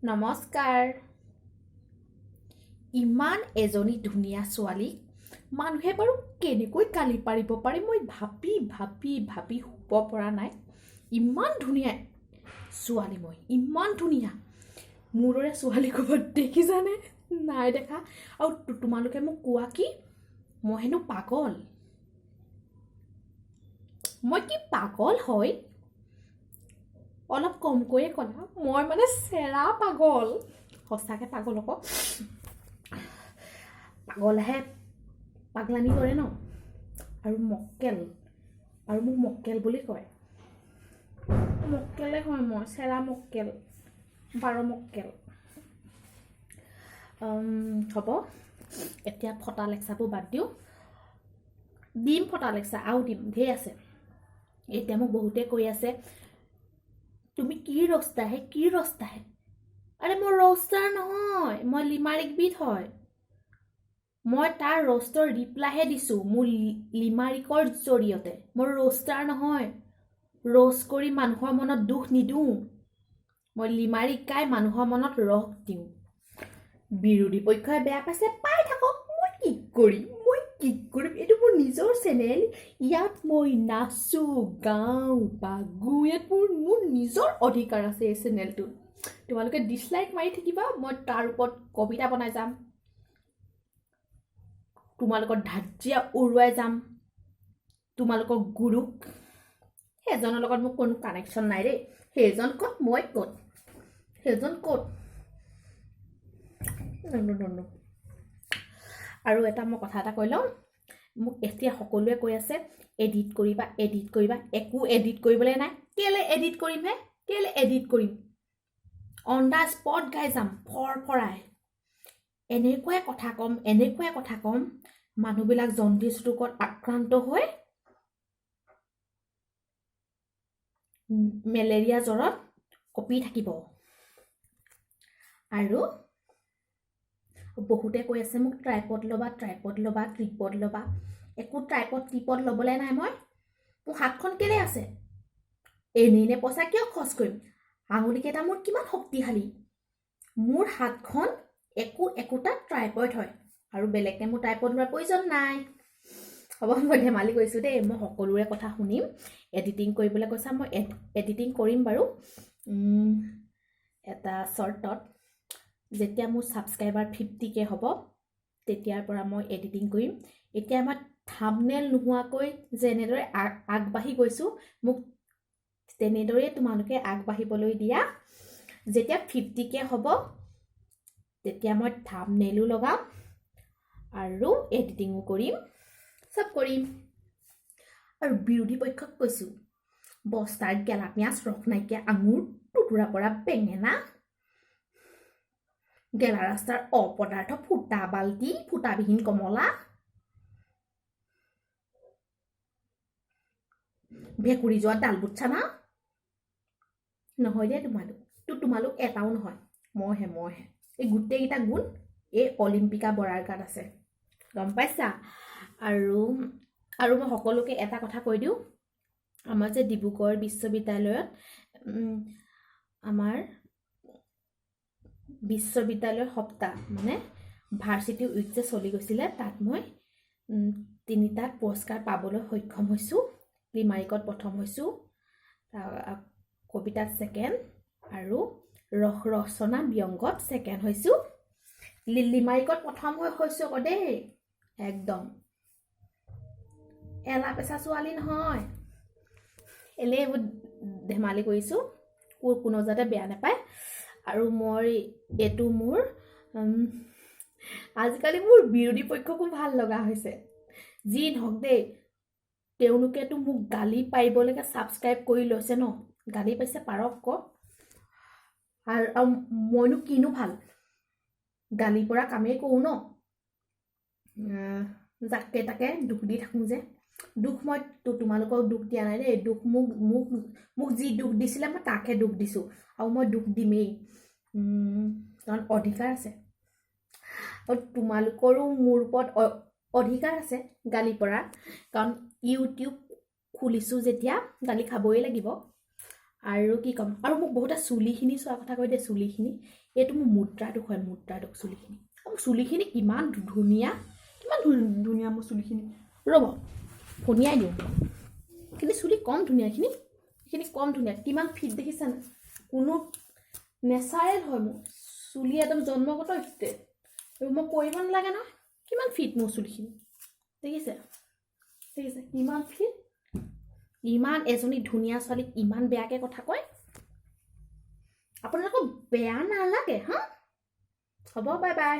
নমস্কাৰ। ইমান এজনী ধুনীয়া ছোৱালী মানুহে বাৰু কেনেকৈ গালি পাৰিব পাৰে মই ভাবি শুব পৰা নাই। ইমান ধুনীয়া ছোৱালী, মই ইমান ধুনীয়া। মোৰ দৰে ছোৱালী ক'ৰবাত দেখিছানে? নাই দেখা। আৰু তোমালোকে মোক কোৱা কি মই হেনো পাগল। মই কি পাগল হয়? অলপ কমকৈয়ে ক'লা। মই মানে চেৰা পাগল। সঁচাকৈ পাগল আকৌ। পাগলহে পাগলামি কৰে ন। আৰু মক্কেল, আৰু মোক মক্কেল বুলি কয়। মক্কেলে হয়, মই চেৰা মক্কেল, 12 মক্কেল। হ'ব, এতিয়া ফটা লেকচাবোৰ বাদ দিওঁ। দিম ফটা লেকচা, আৰু দিম, ধেৰ আছে। এতিয়া মোক বহুতে কৈ আছে তুমি কি ৰস্তা হে? আৰে মই ৰষ্টাৰ নহয়, মই লিমাৰিক বিধ হয়। মই তাৰ ৰষ্টৰ ৰিপ্লাইহে দিছোঁ মোৰ লিমাৰিকৰ জৰিয়তে। মই ৰষ্টাৰ নহয়। ৰষ্ট কৰি মানুহৰ মনত দুখ নিদিওঁ। মই লিমাৰিক গাই মানুহৰ মনত ৰস দিওঁ। বিৰোধী পক্ষই বেয়া পাইছে পাই থাকক, মই কি কৰিম? এইটো মোৰ নিজৰ চেনেল। ইয়াত মই নাচো, গাওঁ, বাগো। ইয়াত মোৰ নিজৰ অধিকাৰ আছে। এই চেনেলটোত তোমালোকে ডিছলাইক মাৰি থাকিবা, মই তাৰ ওপৰত কবিতা বনাই যাম, তোমালোকৰ ধাজ্জিয়া উৰুৱাই যাম। তোমালোকৰ গুৰুক, সেইজনৰ লগত মোৰ কোনো কানেকশ্যন নাই দেই। সেইজন ক'ত, মই ক'ত? সেইজন ক'ত? আৰু মই কথা এটা কৈ লওঁ। মোক এতিয়া সকলোৱে কৈ আছে এডিট কৰিবা। একো এডিট কৰিবলৈ নাই। কেলে এডিট কৰিম? অন দ্য স্পট গাই যাম, ফৰাই। এনেকুৱাই কথা ক'ম মানুহবিলাক জণ্ডিছ ৰোগত আক্ৰান্ত হৈ মেলেৰিয়া জ্বৰত কঁপি থাকিব। আৰু বহুতে কৈ আছে মোক ট্ৰাইপড ল'বা। একো ট্ৰিপড ল'বলৈ নাই। মোৰ হাতখন কেলে আছে? এনেই পইচা কিয় খৰচ কৰিম? আঙুলিকেইটা মোৰ কিমান শক্তিশালী। মোৰ হাতখন একোটা ট্ৰাইপড হয়, আৰু বেলেগকৈ মোৰ ট্ৰাইপড লোৱাৰ প্ৰয়োজন নাই। হ'ব, মই ধেমালি কৰিছোঁ দেই। মই সকলোৰে কথা শুনিম। এডিটিং কৰিবলৈ কৈছা, মই এডিটিং কৰিম বাৰু। এটা চৰ্টত যেতিয়া মোৰ ছাবস্ক্ৰাইবাৰ 50K হ'ব তেতিয়াৰ পৰা মই এডিটিং কৰিম। এতিয়া মই থাম্বনেইল নোহোৱাকৈ যেনেদৰে আগবাঢ়ি গৈছোঁ, মোক তেনেদৰেই তোমালোকে আগবাঢ়িবলৈ দিয়া। যেতিয়া 50K হ'ব তেতিয়া মই থাম্বনেইলো লগাম আৰু এডিটিঙো কৰিম, চব কৰিম। আৰু বিৰোধী পক্ষক কৈছোঁ বস্তাৰ গেলা পিঁয়াজ, ৰস নাইকিয়া আঙুৰ, টুকুৰা পৰা বেঙেনা, গেলা ৰাস্তাৰ অপদাৰ্থ, ফুটা বাল্টি, ফুটাবিহীন কমলা, ভেকুৰি যোৱা ডালবুট চানা। নহয় দেই, তোমালোক এটাও নহয়। মইহে এই গোটেইকেইটা গুণ এই অলিম্পিকা বৰাৰ গাত আছে, গম পাইছা? আৰু মই সকলোকে এটা কথা কৈ দিওঁ। আমাৰ যে ডিব্ৰুগড় বিশ্ববিদ্যালয়ত আমাৰ বিশ্ববিদ্যালয়ৰ সপ্তাহ মানে ভাৰ্চিটি উইক যে চলি গৈছিলে, তাত মই 3টাত পুৰস্কাৰ পাবলৈ সক্ষম হৈছোঁ। লিমাৰিকত প্ৰথম হৈছোঁ, কবিতাত ছেকেণ্ড, আৰু ৰচনা ব্যংগত ছেকেণ্ড হৈছোঁ। লিমাৰিকত প্ৰথম হৈছোঁ আকৌ দেই। একদম এলা পেচা ছোৱালী নহয়। এনেই এইবোৰ ধেমালি কৰিছোঁ, কোনো যাতে বেয়া নাপায়। আৰু এইটো মোৰ আজিকালি মোৰ বিৰোধী পক্ষকো ভাল লগা হৈছে। যি নহওক দেই, তেওঁলোকেতো মোক গালি পাৰিবলৈকে ছাবস্ক্ৰাইব কৰি লৈছে ন। গালি পাইছে পাৰক ক। আৰু মইনো কিনো ভাল, গালি পৰা কামেই কৰোঁ ন। যাকে তাকে দুখ দি থাকোঁ যে। দুখ মই তোমালোকক দুখ দিয়া নাই দেই। দুখ মোক যি দুখ দিছিলে মই তাকহে দুখ দিছোঁ, আৰু মই দুখ দিমেই, কাৰণ অধিকাৰ আছে। আৰু তোমালোকৰো মোৰ ওপৰত অধিকাৰ আছে গালি পৰা, কাৰণ ইউটিউব খুলিছোঁ যেতিয়া গালি খাবই লাগিব। আৰু কি ক'ম আৰু মোক বহুতে চুলিখিনি চোৱাৰ কথা কৈ দিয়ে চুলিখিনি এইটো মোৰ মুদ্ৰাটোক হয় মুদ্ৰাটোক চুলিখিনি মোৰ চুলিখিনি কিমান ধুনীয়া ধুনীয়া মোৰ চুলিখিনি ৰ'ব ফনিয়াই দিওঁ কিন্তু চুলি কম ধুনীয়া এইখিনি কম ধুনীয়া কিমান ফিট দেখিছানে কোনো নেচাৰেল হয় মোৰ চুলি একদম জন্মগত মই কৰিব নালাগে নহয় কিমান ফিট মোৰ চুলিখিনি দেখিছে কিমান ফিট ইমান এজনী ধুনীয়া ছোৱালীক ইমান বেয়াকৈ কথা কয় আপোনালোকৰ বেয়া নালাগে হা হ'ব বাই বাই